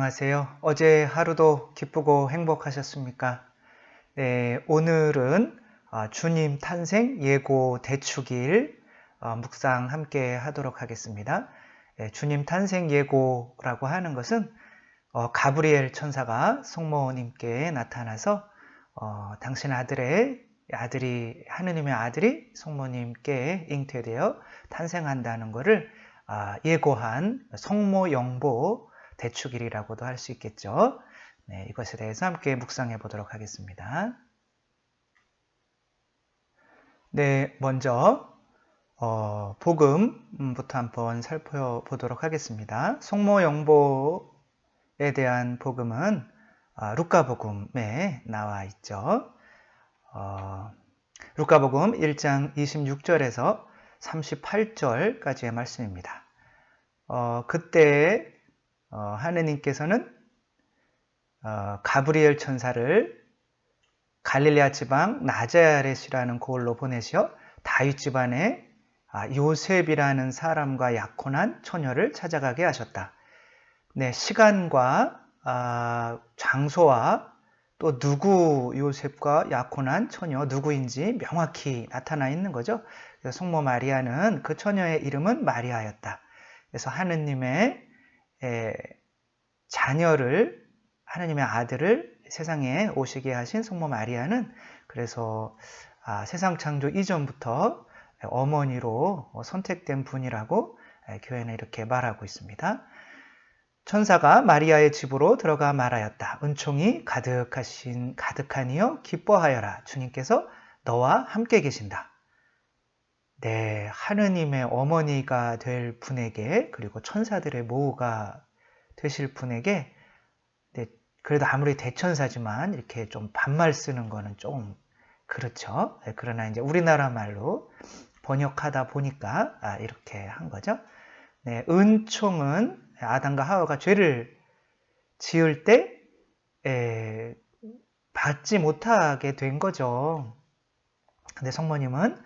안녕하세요. 어제 하루도 기쁘고 행복하셨습니까? 네, 오늘은 주님 탄생 예고 대축일 묵상 함께 하도록 하겠습니다. 주님 탄생 예고라고 하는 것은 가브리엘 천사가 성모님께 나타나서 당신 하느님의 아들이 성모님께 잉태되어 탄생한다는 것을 예고한 성모 영보 대축일이라고도 할 수 있겠죠. 네, 이것에 대해서 함께 묵상해 보도록 하겠습니다. 네, 먼저 복음부터 한번 살펴보도록 하겠습니다. 성모 영보에 대한 복음은 루카복음에 나와 있죠. 루카복음 1장 26절에서 38절까지의 말씀입니다. 그때 하느님께서는 가브리엘 천사를 갈릴레아 지방 나자렛이라는 곳으로 보내셔 다윗 집안의 요셉이라는 사람과 약혼한 처녀를 찾아가게 하셨다. 네, 시간과 장소와 또 누구 요셉과 약혼한 처녀 누구인지 명확히 나타나 있는 거죠. 그래서 성모 마리아는 그 처녀의 이름은 마리아였다. 그래서 하느님의 자녀를, 하느님의 아들을 세상에 오시게 하신 성모 마리아는 그래서 세상 창조 이전부터 어머니로 선택된 분이라고 교회는 이렇게 말하고 있습니다. 천사가 마리아의 집으로 들어가 말하였다. 은총이 가득하니여 기뻐하여라. 주님께서 너와 함께 계신다. 네, 하느님의 어머니가 될 분에게, 그리고 천사들의 모가 되실 분에게, 네, 그래도 아무리 대천사지만 이렇게 좀 반말 쓰는 거는 좀 그렇죠. 네, 그러나 이제 우리나라 말로 번역하다 보니까 이렇게 한 거죠. 네, 은총은 아담과 하와가 죄를 지을 때 받지 못하게 된 거죠. 근데 성모님은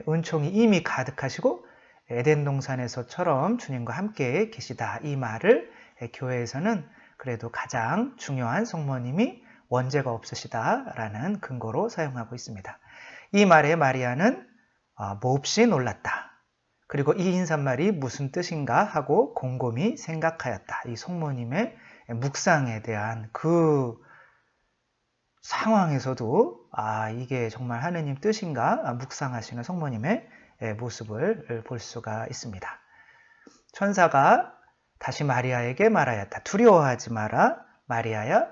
은총이 이미 가득하시고 에덴 동산에서처럼 주님과 함께 계시다. 이 말을 교회에서는 그래도 가장 중요한 성모님이 원죄가 없으시다라는 근거로 사용하고 있습니다. 이 말에 마리아는 몹시 놀랐다. 그리고 이 인사말이 무슨 뜻인가 하고 곰곰이 생각하였다. 이 성모님의 묵상에 대한 그 상황에서도 이게 정말 하느님 뜻인가 묵상하시는 성모님의 모습을 볼 수가 있습니다. 천사가 다시 마리아에게 말하였다. 두려워하지 마라. 마리아야,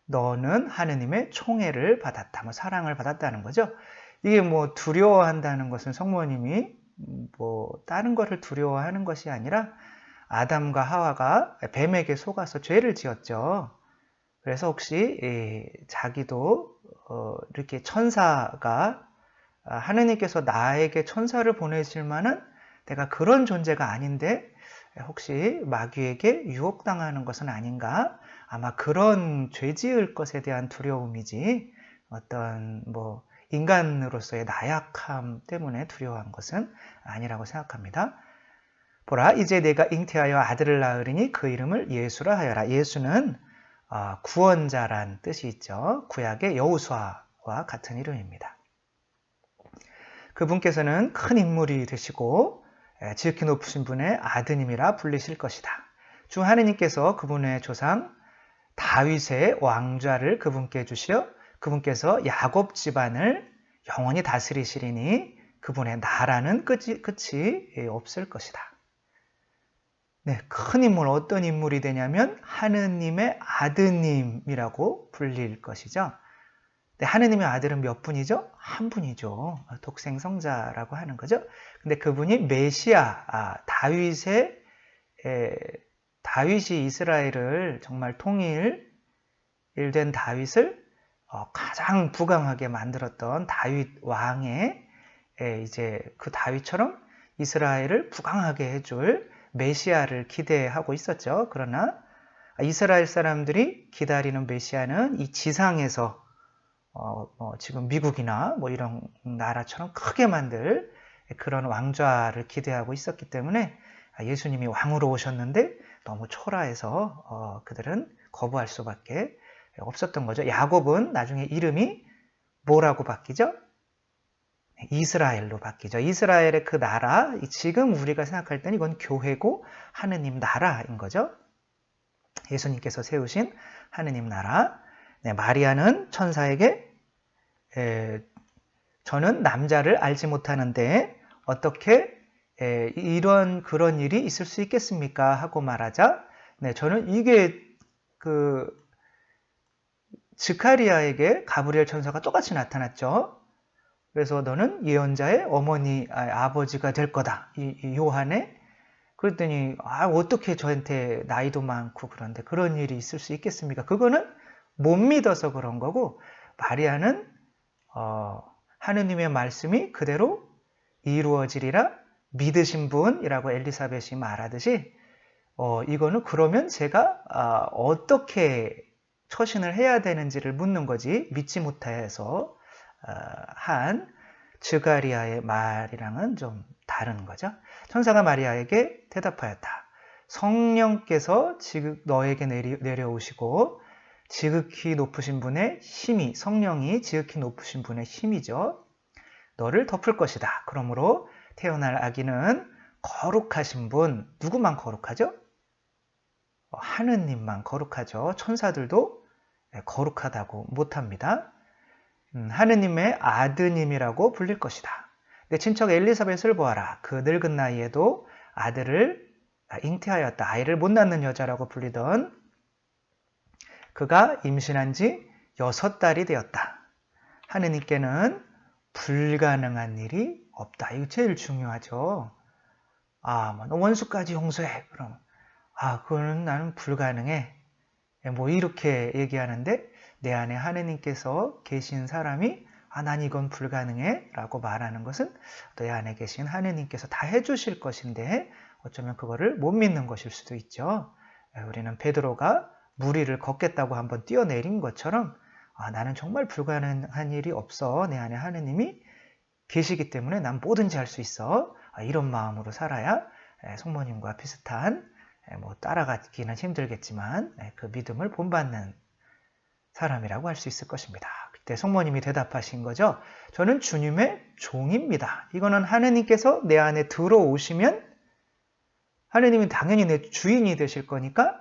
너는 하느님의 총애를 받았다. 사랑을 받았다는 거죠. 이게 두려워한다는 것은 성모님이 다른 것을 두려워하는 것이 아니라 아담과 하와가 뱀에게 속아서 죄를 지었죠. 그래서 혹시 자기도 이렇게 천사가 하느님께서 나에게 천사를 보내실 만한 내가 그런 존재가 아닌데 혹시 마귀에게 유혹당하는 것은 아닌가? 아마 그런 죄 지을 것에 대한 두려움이지 어떤 인간으로서의 나약함 때문에 두려워한 것은 아니라고 생각합니다. 보라, 이제 내가 잉태하여 아들을 낳으리니 그 이름을 예수라 하여라. 예수는 구원자란 뜻이 있죠. 구약의 여호수아와 같은 이름입니다. 그분께서는 큰 인물이 되시고 지극히 높으신 분의 아드님이라 불리실 것이다. 주 하느님께서 그분의 조상 다윗의 왕좌를 그분께 주시어 그분께서 야곱 집안을 영원히 다스리시리니 그분의 나라는 끝이 없을 것이다. 네, 큰 인물, 어떤 인물이 되냐면 하느님의 아드님이라고 불릴 것이죠. 네, 하느님의 아들은 몇 분이죠? 한 분이죠. 독생성자라고 하는 거죠. 근데 그분이 메시아, 다윗이 이스라엘을 정말 통일된 다윗을 가장 부강하게 만들었던 다윗 왕의 이제 그 다윗처럼 이스라엘을 부강하게 해줄 메시아를 기대하고 있었죠. 그러나 이스라엘 사람들이 기다리는 메시아는 이 지상에서 지금 미국이나 이런 나라처럼 크게 만들 그런 왕좌를 기대하고 있었기 때문에 예수님이 왕으로 오셨는데 너무 초라해서 그들은 거부할 수밖에 없었던 거죠. 야곱은 나중에 이름이 뭐라고 바뀌죠? 이스라엘로 바뀌죠. 이스라엘의 그 나라, 지금 우리가 생각할 때는 이건 교회고 하느님 나라인 거죠. 예수님께서 세우신 하느님 나라. 네, 마리아는 천사에게 저는 남자를 알지 못하는데 어떻게 이런 그런 일이 있을 수 있겠습니까? 하고 말하자, 네, 저는 이게 스가랴에게 가브리엘 천사가 똑같이 나타났죠. 그래서 너는 예언자의 아버지가 될 거다. 이 요한에. 그랬더니 어떻게 저한테 나이도 많고 그런데 그런 일이 있을 수 있겠습니까? 그거는 못 믿어서 그런 거고, 마리아는 하느님의 말씀이 그대로 이루어지리라 믿으신 분이라고 엘리사벳이 말하듯이 이거는 그러면 제가 어떻게 처신을 해야 되는지를 묻는 거지, 믿지 못해서 한 스가랴의 말이랑은 좀 다른 거죠. 천사가 마리아에게 대답하였다. 성령께서 너에게 내려오시고 지극히 높으신 분의 힘이, 성령이 지극히 높으신 분의 힘이죠. 너를 덮을 것이다. 그러므로 태어날 아기는 거룩하신 분, 누구만 거룩하죠? 하느님만 거룩하죠. 천사들도 거룩하다고 못합니다. 하느님의 아드님이라고 불릴 것이다. 내 친척 엘리사벳을 보아라. 그 늙은 나이에도 아들을 잉태하였다. 아이를 못 낳는 여자라고 불리던 그가 임신한 지 6달이 되었다. 하느님께는 불가능한 일이 없다. 이거 제일 중요하죠. 너 원수까지 용서해. 그럼 그거는 나는 불가능해. 뭐 이렇게 얘기하는데, 내 안에 하느님께서 계신 사람이 난 이건 불가능해 라고 말하는 것은 내 안에 계신 하느님께서 다 해주실 것인데 어쩌면 그거를 못 믿는 것일 수도 있죠. 우리는 베드로가 물 위를 걷겠다고 한번 뛰어내린 것처럼 나는 정말 불가능한 일이 없어. 내 안에 하느님이 계시기 때문에 난 뭐든지 할 수 있어. 이런 마음으로 살아야 성모님과 비슷한, 따라가기는 힘들겠지만 그 믿음을 본받는 사람이라고 할 수 있을 것입니다. 그때 성모님이 대답하신 거죠. 저는 주님의 종입니다. 이거는 하느님께서 내 안에 들어오시면 하느님은 당연히 내 주인이 되실 거니까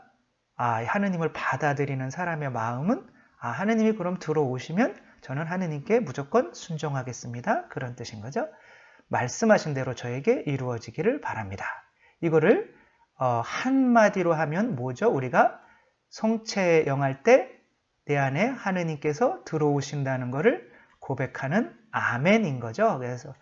하느님을 받아들이는 사람의 마음은 하느님이 그럼 들어오시면 저는 하느님께 무조건 순종하겠습니다. 그런 뜻인 거죠. 말씀하신 대로 저에게 이루어지기를 바랍니다. 이거를 한마디로 하면 뭐죠? 우리가 성체영할 때 내 안에 하느님께서 들어오신다는 것을 고백하는 아멘인 거죠. 그래서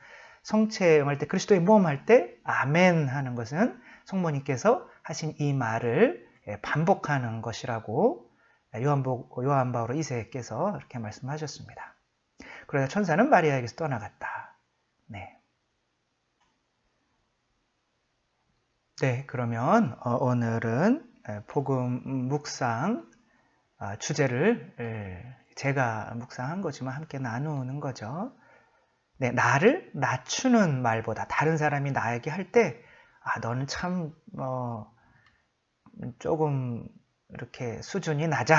성체영할 때, 그리스도의 몸 할 때 아멘 하는 것은 성모님께서 하신 이 말을 반복하는 것이라고 요한 바오로 2세께서 이렇게 말씀하셨습니다. 그러자 천사는 마리아에게서 떠나갔다. 네. 그러면 오늘은 복음 묵상 주제를 제가 묵상한 거지만 함께 나누는 거죠. 네, 나를 낮추는 말보다 다른 사람이 나에게 할 때 너는 참 조금 이렇게 수준이 낮아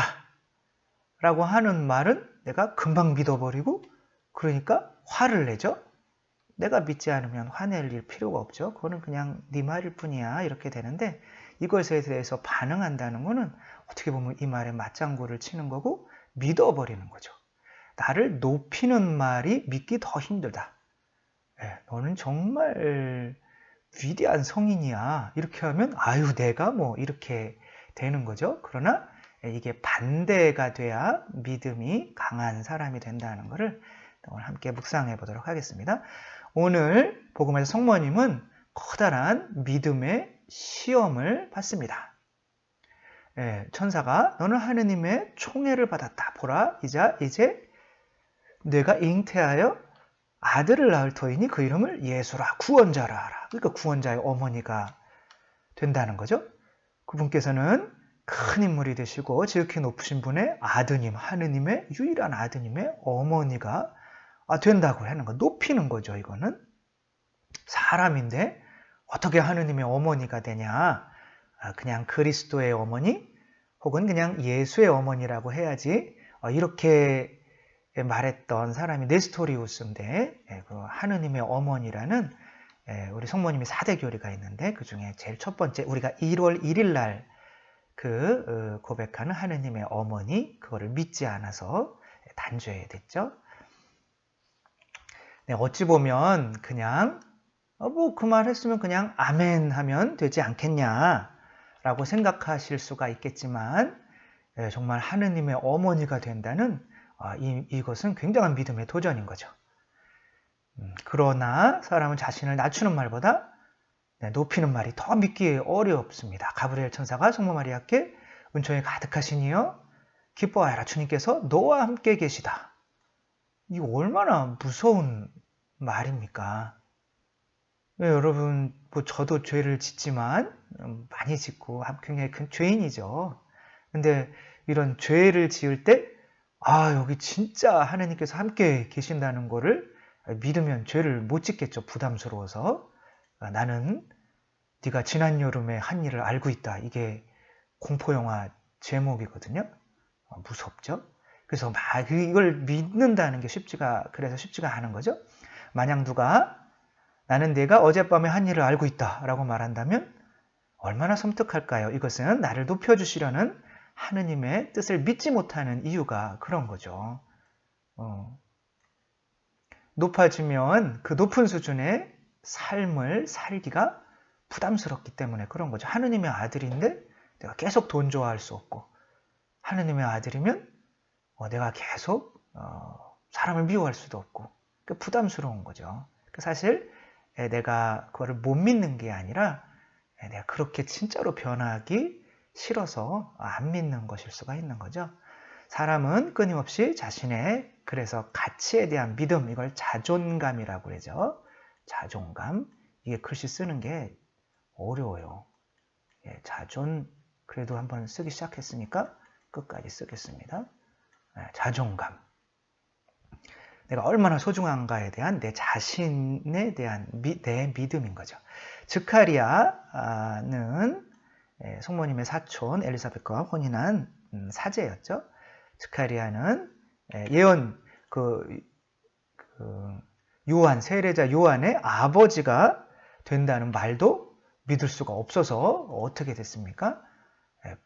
라고 하는 말은 내가 금방 믿어버리고, 그러니까 화를 내죠. 내가 믿지 않으면 화낼 일 필요가 없죠. 그거는 그냥 네 말일 뿐이야 이렇게 되는데, 이것에 대해서 반응한다는 것은 어떻게 보면 이 말에 맞장구를 치는 거고 믿어버리는 거죠. 나를 높이는 말이 믿기 더 힘들다. 너는 정말 위대한 성인이야. 이렇게 하면 내가 이렇게 되는 거죠. 그러나 이게 반대가 돼야 믿음이 강한 사람이 된다는 것을 오늘 함께 묵상해 보도록 하겠습니다. 오늘 복음에서 성모님은 커다란 믿음의 시험을 받습니다. 천사가 너는 하느님의 총애를 받았다. 보라, 이제 내가 잉태하여 아들을 낳을 터이니 그 이름을 예수라, 구원자라 하라. 그러니까 구원자의 어머니가 된다는 거죠. 그분께서는 큰 인물이 되시고 지극히 높으신 분의 아드님, 하느님의 유일한 아드님의 어머니가 된다고 하는 거, 높이는 거죠. 이거는 사람인데 어떻게 하느님의 어머니가 되냐? 그냥 그리스도의 어머니 혹은 그냥 예수의 어머니라고 해야지 이렇게 말했던 사람이 네스토리우스인데 그 하느님의 어머니라는 우리 성모님이 4대 교리가 있는데 그 중에 제일 첫 번째 우리가 1월 1일 날 고백하는 하느님의 어머니 그거를 믿지 않아서 단죄됐죠. 어찌 보면 그냥 뭐 그 말 했으면 그냥 아멘 하면 되지 않겠냐라고 생각하실 수가 있겠지만 정말 하느님의 어머니가 된다는 이것은 굉장한 믿음의 도전인 거죠. 그러나 사람은 자신을 낮추는 말보다 높이는 말이 더 믿기 어렵습니다. 가브리엘 천사가 성모 마리아께 은총이 가득하시니여 기뻐하여라 주님께서 너와 함께 계시다. 이거 얼마나 무서운 말입니까? 여러분 뭐 저도 죄를 짓지만 많이 짓고 굉장히 큰 죄인이죠. 근데 이런 죄를 지을 때 여기 진짜 하나님께서 함께 계신다는 거를 믿으면 죄를 못 짓겠죠. 부담스러워서. 나는 네가 지난 여름에 한 일을 알고 있다. 이게 공포영화 제목이거든요. 무섭죠. 그래서 막 이걸 믿는다는 게 그래서 쉽지가 않은 거죠. 만약 누가 나는 네가 어젯밤에 한 일을 알고 있다 라고 말한다면 얼마나 섬뜩할까요? 이것은 나를 높여주시려는 하느님의 뜻을 믿지 못하는 이유가 그런 거죠. 높아지면 그 높은 수준의 삶을 살기가 부담스럽기 때문에 그런 거죠. 하느님의 아들인데 내가 계속 돈 좋아할 수 없고 하느님의 아들이면 내가 계속 사람을 미워할 수도 없고 부담스러운 거죠. 사실 내가 그거를 못 믿는 게 아니라 내가 그렇게 진짜로 변하기 싫어서 안 믿는 것일 수가 있는 거죠. 사람은 끊임없이 자신의 그래서 가치에 대한 믿음, 이걸 자존감이라고 그러죠. 자존감. 이게 글씨 쓰는 게 어려워요. 그래도 한번 쓰기 시작했으니까 끝까지 쓰겠습니다. 자존감. 내가 얼마나 소중한가에 대한 내 자신에 대한 내 믿음인 거죠. 즈카리아는 성모님의 사촌 엘리사벳과 혼인한 사제였죠. 즈카리아는 예언 요한 세례자 요한의 아버지가 된다는 말도 믿을 수가 없어서 어떻게 됐습니까?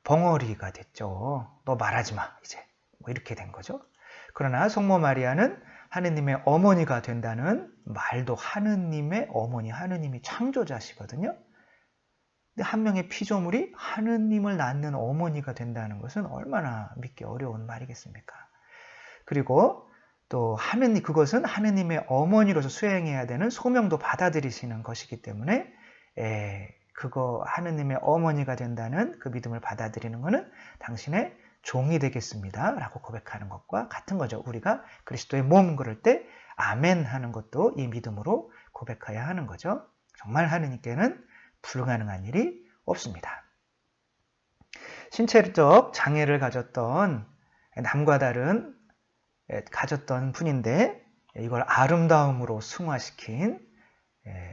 벙어리가 됐죠. 너 말하지 마 이제 뭐 이렇게 된 거죠. 그러나 성모 마리아는 하느님의 어머니가 된다는 말도 하느님의 어머니, 하느님이 창조자시거든요. 근데 한 명의 피조물이 하느님을 낳는 어머니가 된다는 것은 얼마나 믿기 어려운 말이겠습니까? 그리고 또 그것은 하느님의 어머니로서 수행해야 되는 소명도 받아들이시는 것이기 때문에 하느님의 어머니가 된다는 그 믿음을 받아들이는 것은 당신의 종이 되겠습니다 라고 고백하는 것과 같은 거죠. 우리가 그리스도의 몸 그럴 때 아멘 하는 것도 이 믿음으로 고백해야 하는 거죠. 정말 하느님께는 불가능한 일이 없습니다. 신체적 장애를 가졌던 남과 다른 가졌던 분인데 이걸 아름다움으로 승화시킨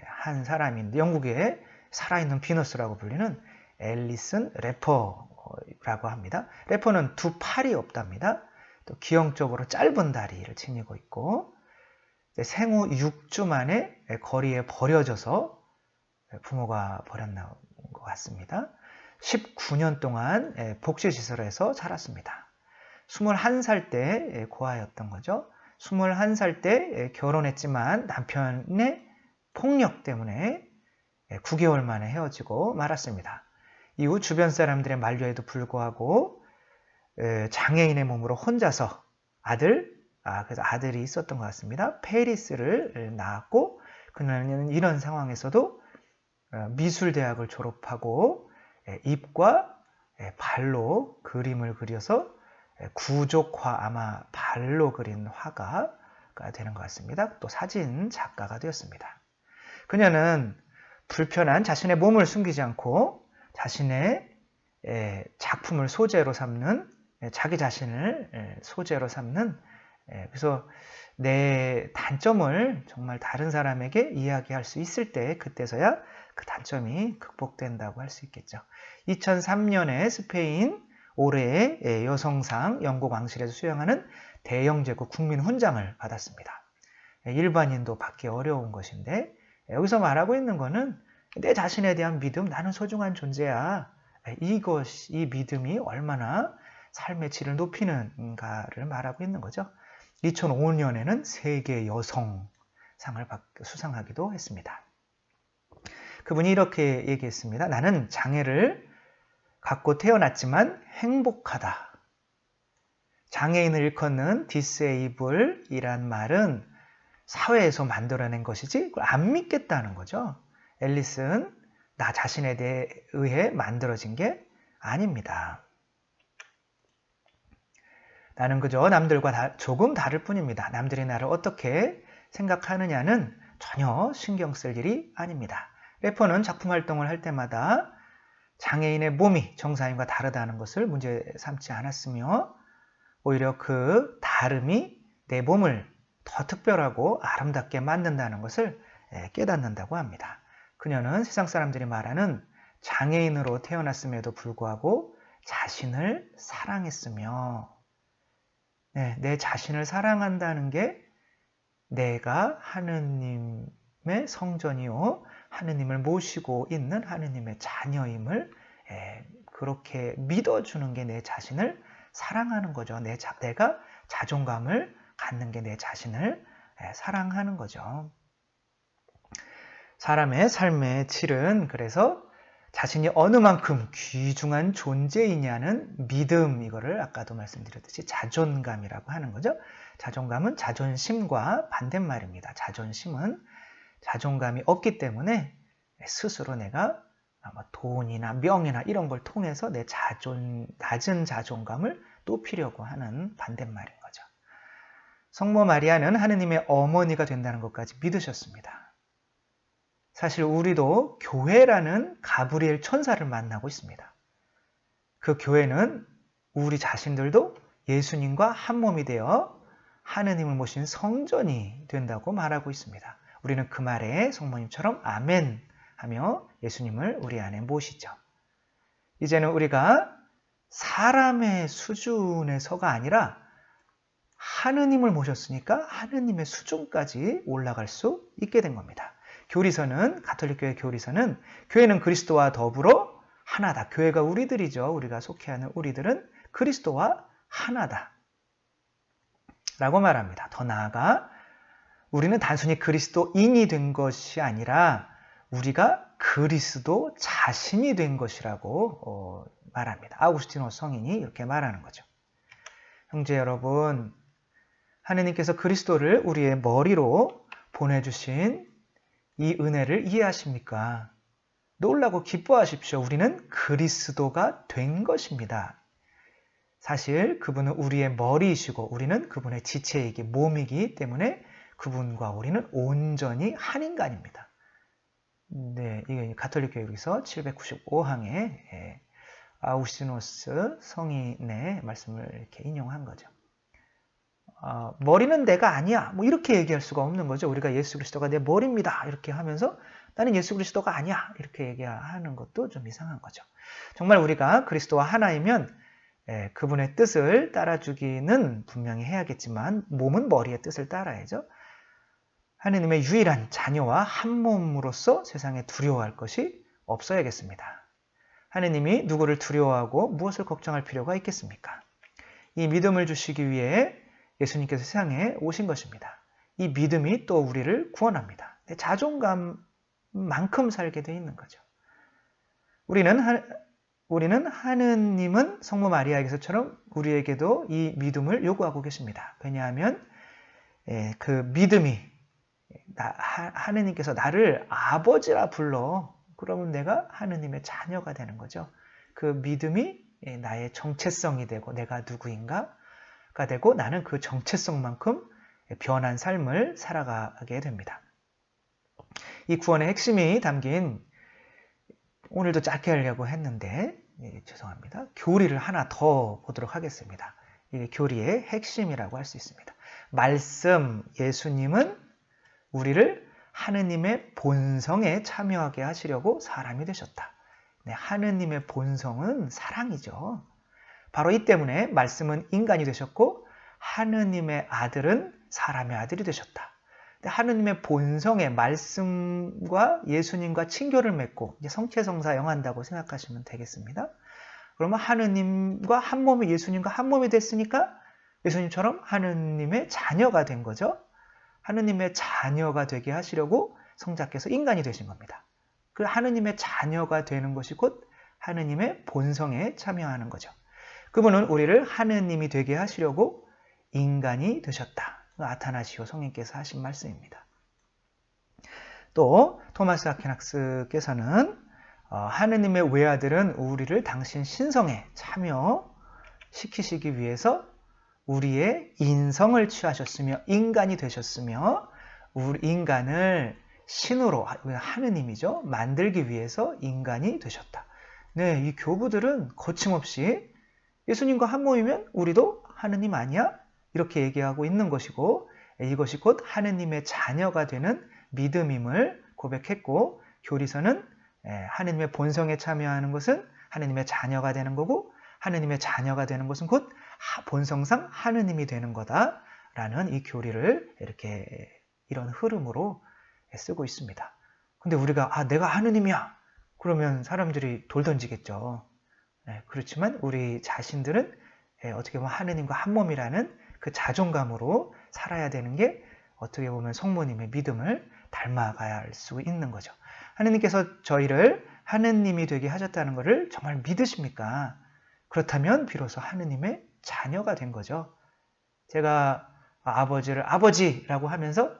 한 사람인데 영국의 살아있는 비너스라고 불리는 앨리슨 래퍼라고 합니다. 래퍼는 두 팔이 없답니다. 또 기형적으로 짧은 다리를 지니고 있고 생후 6주 만에 거리에 버려져서 부모가 버렸나 것 같습니다. 19년 동안 복지시설에서 자랐습니다. 21살 때 고아였던 거죠. 21살 때 결혼했지만 남편의 폭력 때문에 9개월 만에 헤어지고 말았습니다. 이후 주변 사람들의 만류에도 불구하고 장애인의 몸으로 혼자서 그래서 아들이 있었던 것 같습니다. 페리스를 낳았고 그는 이런 상황에서도 미술대학을 졸업하고 입과 발로 그림을 그려서 구족화 아마 발로 그린 화가가 되는 것 같습니다. 또 사진 작가가 되었습니다. 그녀는 불편한 자신의 몸을 숨기지 않고 자신의 작품을 소재로 삼는 자기 자신을 소재로 삼는 그래서 내 단점을 정말 다른 사람에게 이야기할 수 있을 때 그때서야 그 단점이 극복된다고 할 수 있겠죠. 2003년에 스페인 올해의 여성상 영국 왕실에서 수여하는 대영제국 국민훈장을 받았습니다. 일반인도 받기 어려운 것인데 여기서 말하고 있는 거는 내 자신에 대한 믿음, 나는 소중한 존재야. 이 믿음이 얼마나 삶의 질을 높이는가를 말하고 있는 거죠. 2005년에는 세계 여성상을 수상하기도 했습니다. 그분이 이렇게 얘기했습니다. 나는 장애를 갖고 태어났지만 행복하다. 장애인을 일컫는 disable이란 말은 사회에서 만들어낸 것이지 그걸 안 믿겠다는 거죠. 앨리스는 나 자신에 의해 만들어진 게 아닙니다. 나는 그저 남들과 조금 다를 뿐입니다. 남들이 나를 어떻게 생각하느냐는 전혀 신경 쓸 일이 아닙니다. 래퍼는 작품 활동을 할 때마다 장애인의 몸이 정상인과 다르다는 것을 문제 삼지 않았으며 오히려 그 다름이 내 몸을 더 특별하고 아름답게 만든다는 것을 깨닫는다고 합니다. 그녀는 세상 사람들이 말하는 장애인으로 태어났음에도 불구하고 자신을 사랑했으며 내 자신을 사랑한다는 게 내가 하느님의 성전이요 하느님을 모시고 있는 하느님의 자녀임을 그렇게 믿어주는 게 내 자신을 사랑하는 거죠. 내가 자존감을 갖는 게 내 자신을 사랑하는 거죠. 사람의 삶의 질은 그래서 자신이 어느 만큼 귀중한 존재이냐는 믿음, 이거를 아까도 말씀드렸듯이 자존감이라고 하는 거죠. 자존감은 자존심과 반대말입니다. 자존심은 자존감이 없기 때문에 스스로 내가 돈이나 명예나 이런 걸 통해서 내 낮은 자존감을 높이려고 하는 반대말인 거죠. 성모 마리아는 하느님의 어머니가 된다는 것까지 믿으셨습니다. 사실 우리도 교회라는 가브리엘 천사를 만나고 있습니다. 그 교회는 우리 자신들도 예수님과 한 몸이 되어 하느님을 모신 성전이 된다고 말하고 있습니다. 우리는 그 말에 성모님처럼 아멘 하며 예수님을 우리 안에 모시죠. 이제는 우리가 사람의 수준에서가 아니라 하느님을 모셨으니까 하느님의 수준까지 올라갈 수 있게 된 겁니다. 교리서는 가톨릭교회 교리서는 교회는 그리스도와 더불어 하나다. 교회가 우리들이죠. 우리가 속해하는 우리들은 그리스도와 하나다. 라고 말합니다. 더 나아가 우리는 단순히 그리스도인이 된 것이 아니라 우리가 그리스도 자신이 된 것이라고 말합니다. 아우구스티노 성인이 이렇게 말하는 거죠. 형제 여러분, 하느님께서 그리스도를 우리의 머리로 보내주신 이 은혜를 이해하십니까? 놀라고 기뻐하십시오. 우리는 그리스도가 된 것입니다. 사실 그분은 우리의 머리이시고 우리는 그분의 지체이기 몸이기 때문에 그분과 우리는 온전히 한 인간입니다. 네, 이게 가톨릭 교회에서 795항에 아우구스티노스 성인의 말씀을 이렇게 인용한 거죠. 머리는 내가 아니야. 뭐 이렇게 얘기할 수가 없는 거죠. 우리가 예수 그리스도가 내 머리입니다. 이렇게 하면서 나는 예수 그리스도가 아니야. 이렇게 얘기하는 것도 좀 이상한 거죠. 정말 우리가 그리스도와 하나이면 그분의 뜻을 따라주기는 분명히 해야겠지만 몸은 머리의 뜻을 따라야죠. 하느님의 유일한 자녀와 한 몸으로서 세상에 두려워할 것이 없어야겠습니다. 하느님이 누구를 두려워하고 무엇을 걱정할 필요가 있겠습니까? 이 믿음을 주시기 위해 예수님께서 세상에 오신 것입니다. 이 믿음이 또 우리를 구원합니다. 내 자존감만큼 살게 되어 있는 거죠. 우리는 하느님은 성모 마리아에게서처럼 우리에게도 이 믿음을 요구하고 계십니다. 왜냐하면 그 믿음이 하느님께서 나를 아버지라 불러 그러면 내가 하느님의 자녀가 되는 거죠. 그 믿음이 나의 정체성이 되고 내가 누구인가가 되고 나는 그 정체성만큼 변한 삶을 살아가게 됩니다. 이 구원의 핵심이 담긴 오늘도 짧게 하려고 했는데 죄송합니다. 교리를 하나 더 보도록 하겠습니다. 이게 교리의 핵심이라고 할 수 있습니다. 말씀 예수님은 우리를 하느님의 본성에 참여하게 하시려고 사람이 되셨다. 네, 하느님의 본성은 사랑이죠. 바로 이 때문에 말씀은 인간이 되셨고 하느님의 아들은 사람의 아들이 되셨다. 하느님의 본성의 말씀과 예수님과 친교를 맺고 이제 성체성사 영한다고 생각하시면 되겠습니다. 그러면 하느님과 한 몸이 예수님과 한 몸이 됐으니까 예수님처럼 하느님의 자녀가 된 거죠. 하느님의 자녀가 되게 하시려고 성자께서 인간이 되신 겁니다. 그 하느님의 자녀가 되는 것이 곧 하느님의 본성에 참여하는 거죠. 그분은 우리를 하느님이 되게 하시려고 인간이 되셨다. 아타나시오 성인께서 하신 말씀입니다. 또 토마스 아퀴나스께서는 하느님의 외아들은 우리를 당신 신성에 참여시키시기 위해서 우리의 인성을 취하셨으며 인간이 되셨으며 우리 인간을 신으로 하느님이죠. 만들기 위해서 인간이 되셨다. 네, 이 교부들은 거침없이 예수님과 한 몸이면 우리도 하느님 아니야? 이렇게 얘기하고 있는 것이고 이것이 곧 하느님의 자녀가 되는 믿음임을 고백했고 교리서는 하느님의 본성에 참여하는 것은 하느님의 자녀가 되는 거고 하느님의 자녀가 되는 것은 곧 본성상 하느님이 되는 거다라는 이 교리를 이렇게 이런 흐름으로 쓰고 있습니다. 근데 우리가 내가 하느님이야 그러면 사람들이 돌 던지겠죠. 그렇지만 우리 자신들은 어떻게 보면 하느님과 한 몸이라는 그 자존감으로 살아야 되는 게 어떻게 보면 성모님의 믿음을 닮아가야 할 수 있는 거죠. 하느님께서 저희를 하느님이 되게 하셨다는 것을 정말 믿으십니까? 그렇다면 비로소 하느님의 자녀가 된 거죠. 제가 아버지를 아버지라고 하면서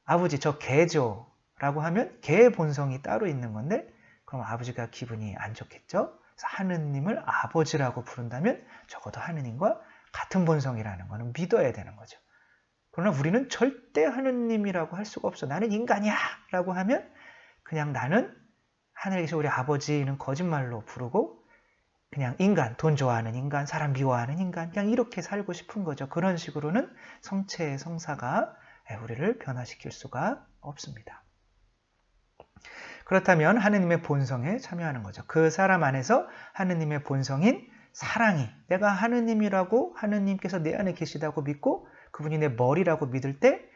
아버지 저 개죠 라고 하면 개의 본성이 따로 있는 건데 그럼 아버지가 기분이 안 좋겠죠. 그래서 하느님을 아버지라고 부른다면 적어도 하느님과 같은 본성이라는 것은 믿어야 되는 거죠. 그러나 우리는 절대 하느님이라고 할 수가 없어. 나는 인간이야 라고 하면 그냥 나는 하늘에 계신 우리 아버지는 거짓말로 부르고 그냥 인간, 돈 좋아하는 인간, 사람 미워하는 인간 그냥 이렇게 살고 싶은 거죠. 그런 식으로는 성체, 성사가 우리를 변화시킬 수가 없습니다. 그렇다면 하느님의 본성에 참여하는 거죠. 그 사람 안에서 하느님의 본성인 사랑이 내가 하느님이라고 하느님께서 내 안에 계시다고 믿고 그분이 내 머리라고 믿을 때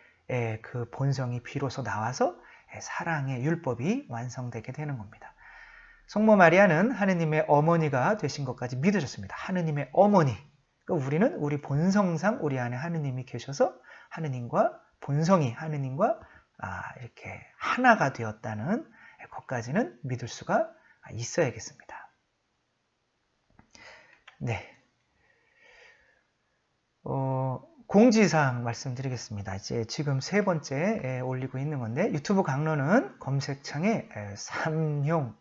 그 본성이 비로소 나와서 사랑의 율법이 완성되게 되는 겁니다. 성모 마리아는 하느님의 어머니가 되신 것까지 믿어졌습니다. 하느님의 어머니. 그러니까 우리는 우리 본성상 우리 안에 하느님이 계셔서 하느님과 본성이 하느님과 이렇게 하나가 되었다는 것까지는 믿을 수가 있어야겠습니다. 네. 공지사항 말씀드리겠습니다. 이제 지금 세 번째 올리고 있는 건데 유튜브 강론은 검색창에 삼용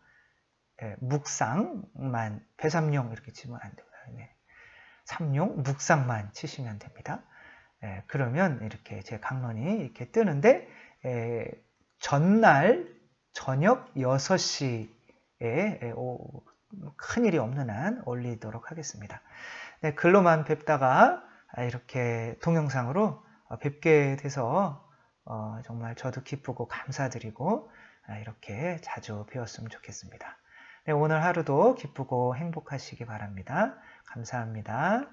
묵상만 배삼용 이렇게 치면 안 됩니다. 네. 삼용 묵상만 치시면 됩니다. 그러면 이렇게 제 강론이 이렇게 뜨는데 전날 저녁 6시에 큰일이 없는 한 올리도록 하겠습니다. 네, 글로만 뵙다가 이렇게 동영상으로 뵙게 돼서 정말 저도 기쁘고 감사드리고 이렇게 자주 뵈었으면 좋겠습니다. 네, 오늘 하루도 기쁘고 행복하시기 바랍니다. 감사합니다.